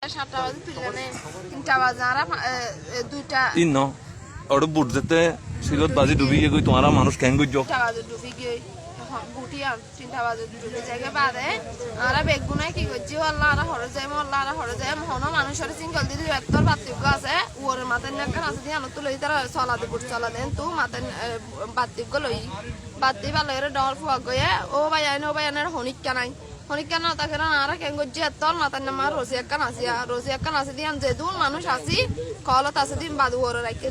7টা বাজে তুললে 3টা বাজে আর 2টা তিন ওটা বুট যেতে সিলত বাজি ডুবি গিয়ে তোমারা মানুষ কেন গুজো 3টা বাজে ডুবি গিয়ে বুটি আর 3টা বাজে ডুবি জায়গা বাদে আর বেগুনে কি করছি আল্লাহ আর হরে যাই হনো মানুষের সিঙ্গল দিদি এত্তর বাতিক আছে ওর মাথায় নাকান আছে দিয়ে আনত লই তারা চলা দি বুট চলা দেন তু মাথায় বাতিক লই বাতি ভালো করে ডর ফুয়া গয়ে ও ভাই আইনের হনিক্কা নাই হনিক্কা না তাকে আর কেন করছি এত্তর মাথায় নামা রসি একান আসি দিয়ে যেদুন মানুষ আসি কলত আছে দিন বাদু ওরে রাখে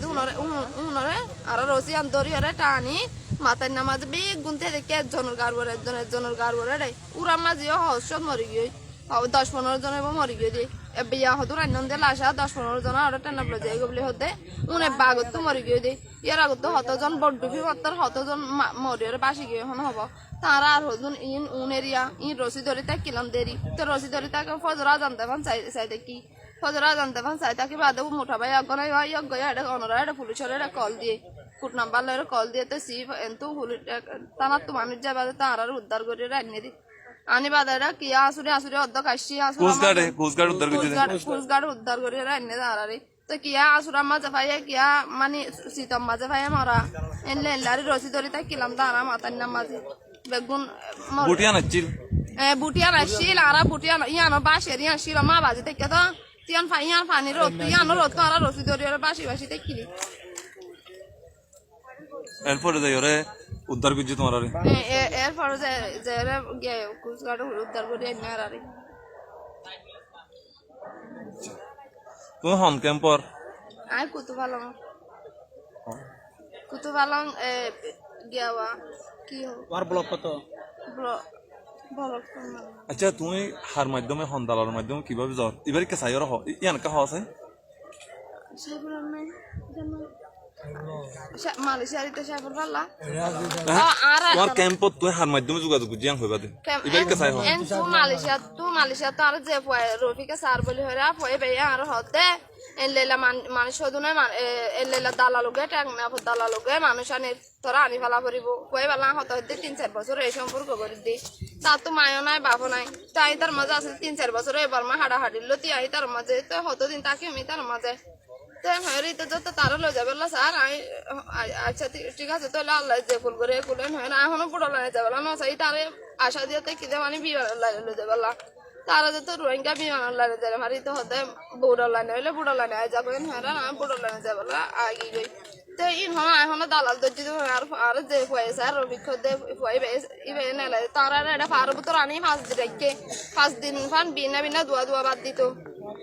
উনরে আর রসি আন দরি ওরে টানি মাথায় নামাজ বেগুন দেখে একজনের গার বলে রে উড়া মাঝিও হর্ষত মরি গিয়ে 10-15 জন এবং মরি গিয়ে দিয়ে বিয়া হতো রান্না দিয়ে লাসা 10-15 জন আর টেনা বলে যাই বলে হতে উনে বাগত তো মরি গিয়ে দিয়ে ইয়ার আগত হতজন বড্ডুফি মাত্র হতজন মরিয়র বাসি গিয়ে হন হব তারা আর হজন উনেরিয়া রসি ধরে কিলাম দেরি তো রসি ধরে তাকে ফজরা জানতে পান চাই দেখি ফজরা জানতে পান চাই তাকে বাদে মুঠা ভাই অগনাই ভাই অগয়া এটা অনরা এটা পুলিশের এটা কল দিয়ে ফুট নাম্বার লয়ের কল দিয়ে তো সিফ এন্তু হুলিট তানার তো মানুষ যাবে তার আর উদ্ধার করে রান্নে দি আনি বাদারা কি আসুরে অর্ধ কাশি কোস্টগার্ড উদ্ধার করে রান্নে দাঁড়ারে তো কিয়া আসুরা মাঝে ভাইয়া কিয়া মানে শীতম মাঝে ভাইয়া মরা এনলে এলারি রসি ধরে তাই কিলাম দাঁড়া মাতার নাম মাঝে বেগুন বুটিয়ান আসছিল আর বুটিয়ান ইয়ানো বাসের ইয়ান ছিল মা বাজে থেকে তো তিয়ান ফানি রোদ ইয়ানো রোদ তো আর রসি ধরে বাসি দেখলি এরপরে যাই ওরে উদ্ধার করছি তোমার এরপরে যে কোস্টগার্ড উদ্ধার করে এনে আর তুমি হন ক্যাম্পর আই কুতুবালং গিয়াওয়া কি তোমার ব্লক কত ব্লক আচ্ছা তুমি হার মাধ্যমে হন্দালার মাধ্যমে কিভাবে যাও এবারে কে চাই ইয়ান কা আছে মালয়েশিয়ারিতে সাইফুল পাল্লা তোমার ক্যাম্পত তুই হার মাধ্যমে যোগাযোগ জিয়াং হইবা দে এবারে কে চাই মালয়েশিয়া তো আর যে রফিকে সার বলি হরা ফয়ে বেয়া আর হতে এলেলা মানুষ হদুনে এলেলা দালালুগে টাংনা দালালুগে মানুষ আনি তোরা আনি ফেলা করিব কয়ে বেলা হতে হতে 3-4 বছর এই সম্পর্ক করে দি তার তো মায়ও নাই বাপও নাই তাই তার মাঝে আছে 3-4 বছর এবার মা হাডাহাডিল তাই তার মাঝে তো হতদিন তাকে আমি তার মাঝে তো হ্যাঁ তো যত তারা লয়ে যাবে স্যার আমি আচ্ছা ঠিক আছে তাহলে আল্লাহ যে ফুল করে কুলেন হয় না এখনো বুড়ো লাইনে যাবে না সেই তারে আশা দিয়ে কি মানে বিমান লাইনে লয়ে যাবে তারা যত রোহিঙ্গা বিমান লাইনে যাবে মারি তো হতে বুড়ো লাইনে হইলে বুড়ো লাইনে যাবে হ্যাঁ না বুড়ো লাইনে যাবে আগে গই তো এখনো দালাল দর্জি আর যে হয়েছে আর অভিজ্ঞতা ইবে নেলে তারা এটা পারব তো রানি 5 দিন ফান বিনা দুয়া বাদ দিত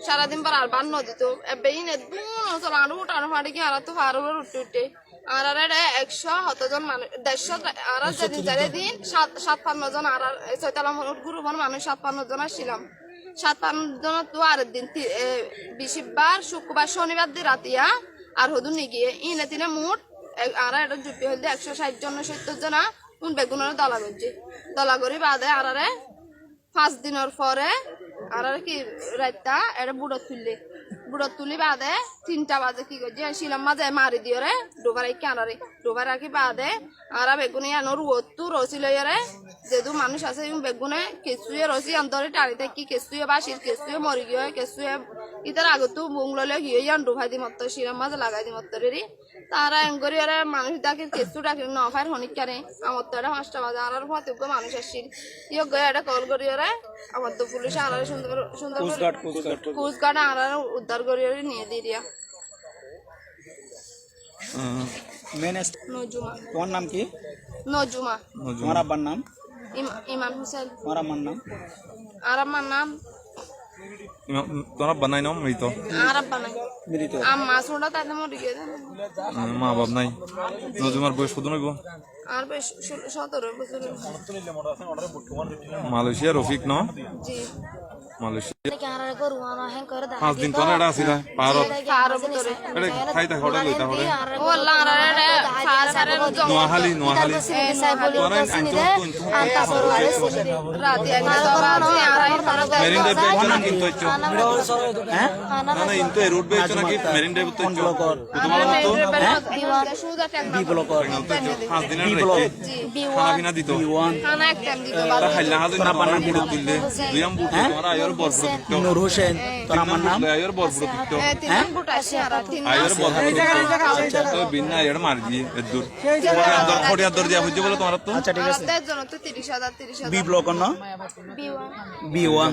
সারাদিন পর আর বান্ন দিত এবেইনে দুন আরো উঠানো ফাড়ি কি আর তো পারব উঠতে আর 100 জন মানুষ 150 আর দিন 57 জন আর 46 গ্রুপ মানুষ 56 জন ছিলাম 57 জন তো আর দিন বৃহস্পতিবার শুক্রবার শনিবার দিন রাতিয়া আর হদু নিগিয়ে ইনে তিনে মুঠ আর এটা জুটি হইলে 160 জন 70 জন কোন বেগুনের দলা করি বাদে আর 5 দিনের পরে আর কি রাইতা এটা বুড়ো তুলি বাদে 3টা বাজে কি করছি শিলাম মাঝে মারি দিয়ে রে ডোবার কানারে ডোবার রাখি বাদে আর বেগুনে আনো রুয়তু রসি লই রে যেদু মানুষ আছে বেগুনে কেঁচুয়ে রসি অন্তরে টানি থাকি কেঁচুয়ে বাসির কেঁচুয়ে মরি গিয়ে কেঁচুয়ে ইতার আগতো বুং ললে গিয়ে ইয়ান ডোভাই দি মতো শিলাম মাঝে লাগাই দি মতো রে তারা এঙ্গরি আর মানুষ ডাকে কেঁচু ডাকে নফার হনিকারে আমার তো এটা 5টা বাজে আর ফতেক মানুষ আসছিল ইয়ে গয়ে এটা কল করি রে আমার তো পুলিশ আর সুন্দর কোস্টগার্ড আর উদ্ধার করে নিয়ে দিয়া নজুমা তোমার নাম কি নজুমা তোমার আব্বার নাম ইমান হোসেন তোমার আম্মার নাম আর আমার নাম তোরা বানাই নাও মৃত আর বানাই মৃত আম্মা সোনা তাই মরে গিয়ে মা বাপ নাই নজুমার বয়স কত নইব আর বেশ 17 বছর মালয়েশিয়া রফিক ন জি মালয়েশিয়া ক্যামেরা করু আনা হ্যাঁ করে দা 5 দিন কোন এটা আছিল পারত ভিতরে এটা খাইতা হড়া লইতা হড়ে ও আল্লাহ আর ফার নোয়াহালি তোরা আনতা সরু আরে রাতে আর মেরিন ডে বেচন কিন্তু হচ্ছে হ্যাঁ না না ইনতো রোড বেচন কি মেরিন ডে তো তোমার তো বি ব্লক 5 দিনের রেখে খানা বিনা দিত বি1 খানা এক টাইম দিত খাইলা হাজে না বানা বুড়ো দিলে দুইম বুড়ো তোমার আয় আয়র বরবুর টিকটক নূর হোসেন তোর আমার নাম আয়র বরবুর টিকটক তিন বুট আছে আর তিন আয়র বরবুর টিকটক তো বিনা আয়র মার দিয়ে এদুর খড়িয়া দর দিয়া বুঝে বলে তোমার তো আচ্ছা ঠিক আছে তাদের জন্য তো 30,000 30,000 বি ব্লক ন বিওয়ান বি1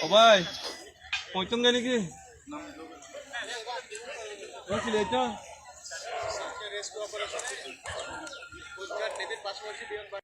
ও ভাই পৌঁছন গেলি কি কি লেছো